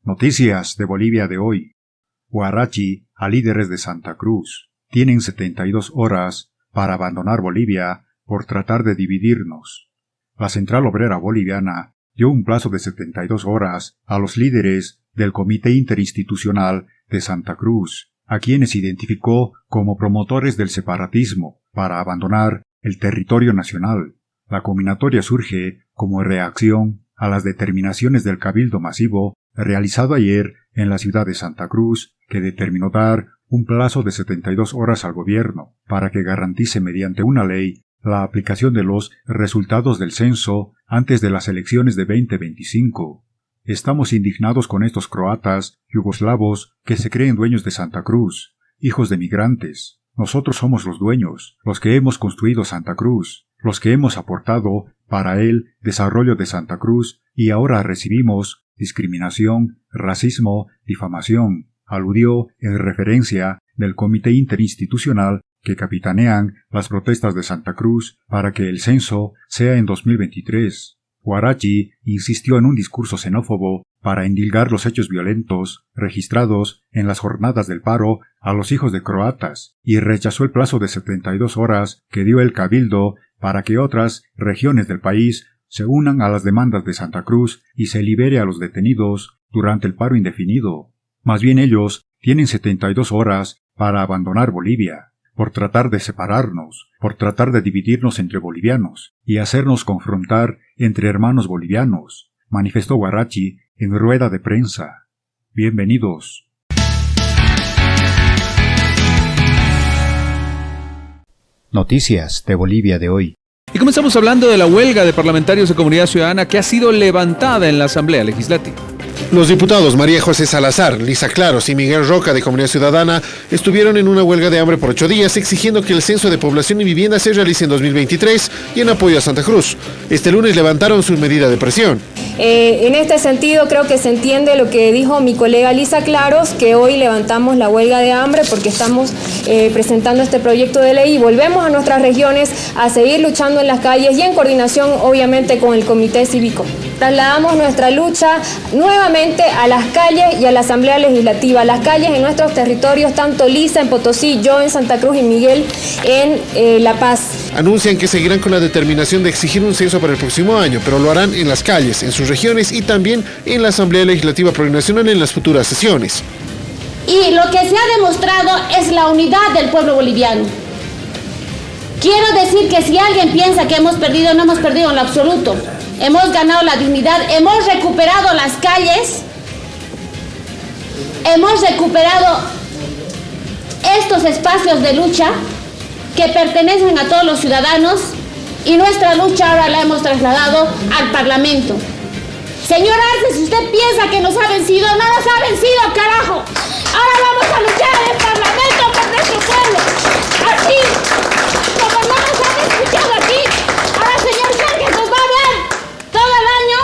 Noticias de Bolivia de hoy. Huarachi a líderes de Santa Cruz. Tienen 72 horas para abandonar Bolivia por tratar de dividirnos. La Central Obrera Boliviana dio un plazo de 72 horas a los líderes del Comité Interinstitucional de Santa Cruz, a quienes identificó como promotores del separatismo, para abandonar el territorio nacional. La conminatoria surge como reacción a las determinaciones del Cabildo Masivo realizado ayer en la ciudad de Santa Cruz, que determinó dar un plazo de 72 horas al gobierno para que garantice mediante una ley la aplicación de los resultados del censo antes de las elecciones de 2025. Estamos indignados con estos croatas, yugoslavos, que se creen dueños de Santa Cruz, hijos de migrantes. Nosotros somos los dueños, los que hemos construido Santa Cruz, los que hemos aportado para el desarrollo de Santa Cruz y ahora recibimos discriminación, racismo, difamación, aludió en referencia del Comité Interinstitucional que capitanean las protestas de Santa Cruz para que el censo sea en 2023. Huarachi insistió en un discurso xenófobo para endilgar los hechos violentos registrados en las jornadas del paro a los hijos de croatas y rechazó el plazo de 72 horas que dio el Cabildo para que otras regiones del país se unan a las demandas de Santa Cruz y se libere a los detenidos durante el paro indefinido. Más bien ellos tienen 72 horas para abandonar Bolivia, por tratar de separarnos, por tratar de dividirnos entre bolivianos y hacernos confrontar entre hermanos bolivianos, manifestó Huarachi en rueda de prensa. Bienvenidos. Noticias de Bolivia de hoy. Y comenzamos hablando de la huelga de parlamentarios de Comunidad Ciudadana que ha sido levantada en la Asamblea Legislativa. Los diputados María José Salazar, Lisa Claros y Miguel Roca de Comunidad Ciudadana estuvieron en una huelga de hambre por 8 días exigiendo que el censo de población y vivienda se realice en 2023 y en apoyo a Santa Cruz. Este lunes levantaron su medida de presión. En este sentido creo que se entiende lo que dijo mi colega Lisa Claros, que hoy levantamos la huelga de hambre porque estamos presentando este proyecto de ley y volvemos a nuestras regiones a seguir luchando en las calles y en coordinación obviamente con el Comité Cívico. Trasladamos nuestra lucha nuevamente a las calles y a la Asamblea Legislativa, las calles en nuestros territorios, tanto Lisa en Potosí, yo en Santa Cruz y Miguel en La Paz. Anuncian que seguirán con la determinación de exigir un censo para el próximo año, pero lo harán en las calles, en sus regiones y también en la Asamblea Legislativa Plurinacional en las futuras sesiones. Y lo que se ha demostrado es la unidad del pueblo boliviano. Quiero decir que si alguien piensa que hemos perdido, no hemos perdido en lo absoluto. Hemos ganado la dignidad, hemos recuperado las calles, hemos recuperado estos espacios de lucha que pertenecen a todos los ciudadanos y nuestra lucha ahora la hemos trasladado al Parlamento. Señor Arce, si usted piensa que nos ha vencido, no nos ha vencido, carajo. Ahora vamos a luchar en el Parlamento por nuestro pueblo. Así, como no nos han escuchado aquí, ahora señor Sánchez nos va a ver todo el año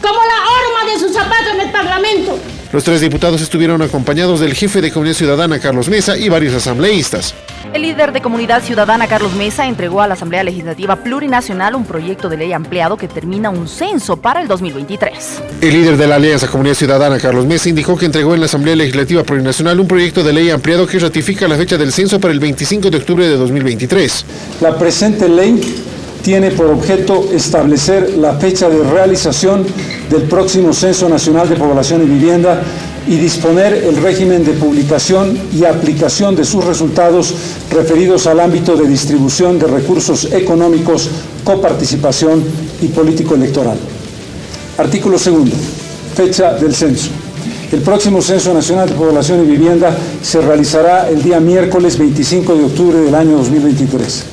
como la horma de su zapato en el Parlamento. Los 3 diputados estuvieron acompañados del jefe de Comunidad Ciudadana, Carlos Mesa, y varios asambleístas. El líder de Comunidad Ciudadana, Carlos Mesa, entregó a la Asamblea Legislativa Plurinacional un proyecto de ley ampliado que termina un censo para el 2023. El líder de la Alianza Comunidad Ciudadana, Carlos Mesa, indicó que entregó en la Asamblea Legislativa Plurinacional un proyecto de ley ampliado que ratifica la fecha del censo para el 25 de octubre de 2023. La presente ley tiene por objeto establecer la fecha de realización del próximo Censo Nacional de Población y Vivienda y disponer el régimen de publicación y aplicación de sus resultados referidos al ámbito de distribución de recursos económicos, coparticipación y político electoral. Artículo 2. Fecha del censo. El próximo Censo Nacional de Población y Vivienda se realizará el día miércoles 25 de octubre del año 2023.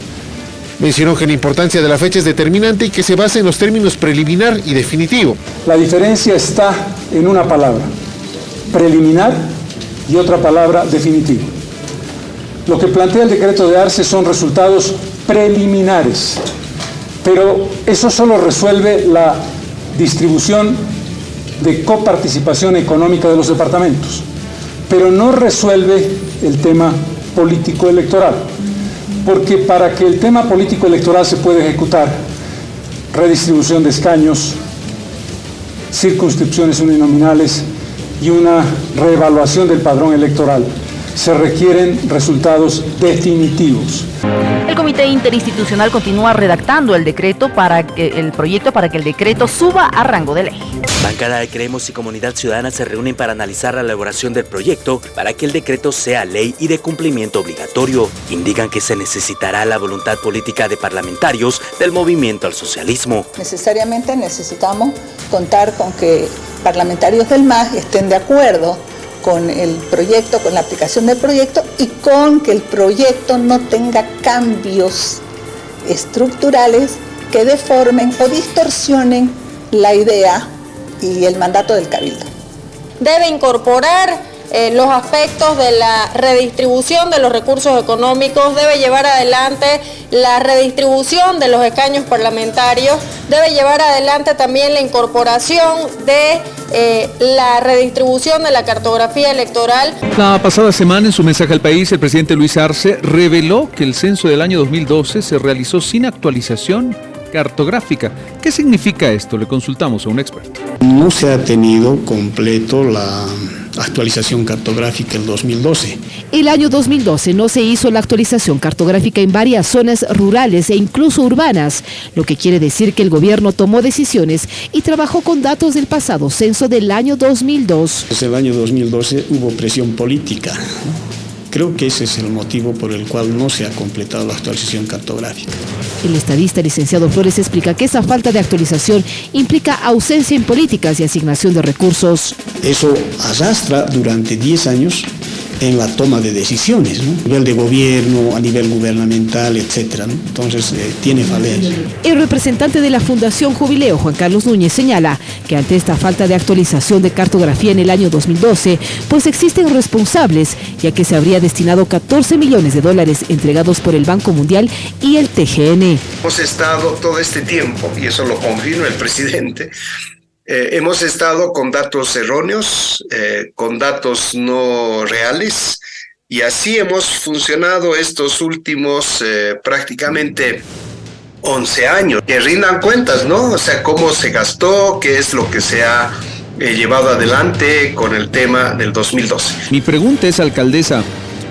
Mencionó que la importancia de la fecha es determinante y que se basa en los términos preliminar y definitivo. La diferencia está en una palabra, preliminar, y otra palabra, definitivo. Lo que plantea el decreto de Arce son resultados preliminares, pero eso solo resuelve la distribución de coparticipación económica de los departamentos, pero no resuelve el tema político electoral. Porque para que el tema político electoral se pueda ejecutar, redistribución de escaños, circunscripciones uninominales, y una reevaluación del padrón electoral. Se requieren resultados definitivos. El Comité Interinstitucional continúa redactando el proyecto para que el decreto suba a rango de ley. Bancada de Creemos y Comunidad Ciudadana se reúnen para analizar la elaboración del proyecto para que el decreto sea ley y de cumplimiento obligatorio. Indican que se necesitará la voluntad política de parlamentarios del movimiento al socialismo. Necesariamente necesitamos contar con que parlamentarios del MAS estén de acuerdo con el proyecto, con la aplicación del proyecto y con que el proyecto no tenga cambios estructurales que deformen o distorsionen la idea y el mandato del Cabildo. Debe incorporar los aspectos de la redistribución de los recursos económicos, debe llevar adelante la redistribución de los escaños parlamentarios, debe llevar adelante también la incorporación de la redistribución de la cartografía electoral. La pasada semana, en su mensaje al país, el presidente Luis Arce reveló que el censo del año 2012 se realizó sin actualización cartográfica. ¿Qué significa esto? Le consultamos a un experto. No se ha tenido completo la actualización cartográfica el 2012. El año 2012 no se hizo la actualización cartográfica en varias zonas rurales e incluso urbanas, lo que quiere decir que el gobierno tomó decisiones y trabajó con datos del pasado censo del año 2002. Desde el año 2012 hubo presión política. Creo que ese es el motivo por el cual no se ha completado la actualización cartográfica. El estadista licenciado Flores explica que esa falta de actualización implica ausencia en políticas y asignación de recursos. Eso arrastra durante 10 años en la toma de decisiones, ¿no? A nivel de gobierno, a nivel gubernamental, etcétera, ¿no? Entonces tiene falencias. El representante de la Fundación Jubileo, Juan Carlos Núñez, señala que ante esta falta de actualización de cartografía en el año 2012, pues existen responsables, ya que se habría destinado $14 millones entregados por el Banco Mundial y el TGN. Hemos estado todo este tiempo, y eso lo confirma el presidente, hemos estado con datos erróneos, con datos no reales, y así hemos funcionado estos últimos prácticamente 11 años. Que rindan cuentas, ¿no? O sea, cómo se gastó, qué es lo que se ha llevado adelante con el tema del 2012. Mi pregunta es, alcaldesa,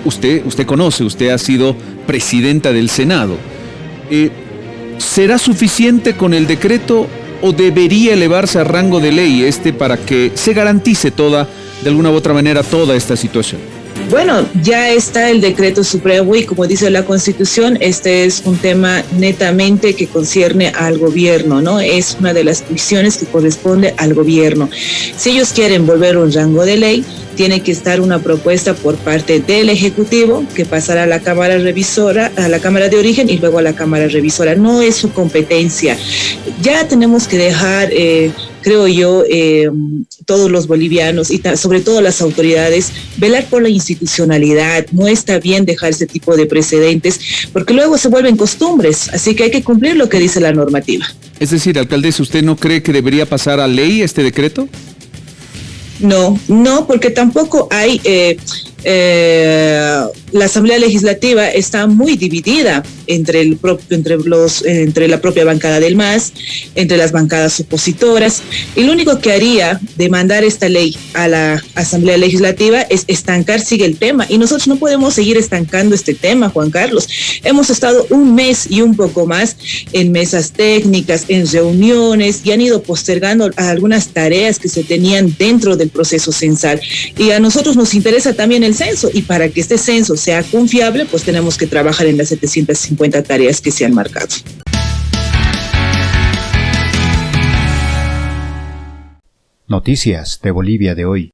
usted conoce, usted ha sido presidenta del Senado. ¿Será suficiente con el decreto o debería elevarse a rango de ley para que se garantice de alguna u otra manera toda esta situación? Bueno, ya está el decreto supremo y como dice la Constitución, este es un tema netamente que concierne al gobierno, ¿no? Es una de las misiones que corresponde al gobierno. Si ellos quieren volver un rango de ley, tiene que estar una propuesta por parte del Ejecutivo que pasará a la Cámara Revisora, a la Cámara de Origen y luego a la Cámara Revisora. No es su competencia. Ya tenemos que dejar, creo yo, todos los bolivianos y sobre todo las autoridades, velar por la institucionalidad. No está bien dejar ese tipo de precedentes porque luego se vuelven costumbres, así que hay que cumplir lo que dice la normativa. Es decir, alcaldesa, ¿usted no cree que debería pasar a ley este decreto? No, porque tampoco hay, la Asamblea Legislativa está muy dividida entre la propia bancada del MAS, entre las bancadas opositoras, y lo único que haría de mandar esta ley a la Asamblea Legislativa es estancar, sigue el tema, y nosotros no podemos seguir estancando este tema, Juan Carlos. Hemos estado un mes y un poco más en mesas técnicas, en reuniones, y han ido postergando algunas tareas que se tenían dentro del proceso censal, y a nosotros nos interesa también el censo, y para que este censo sea confiable, pues tenemos que trabajar en las 750 tareas que se han marcado. Noticias de Bolivia de hoy.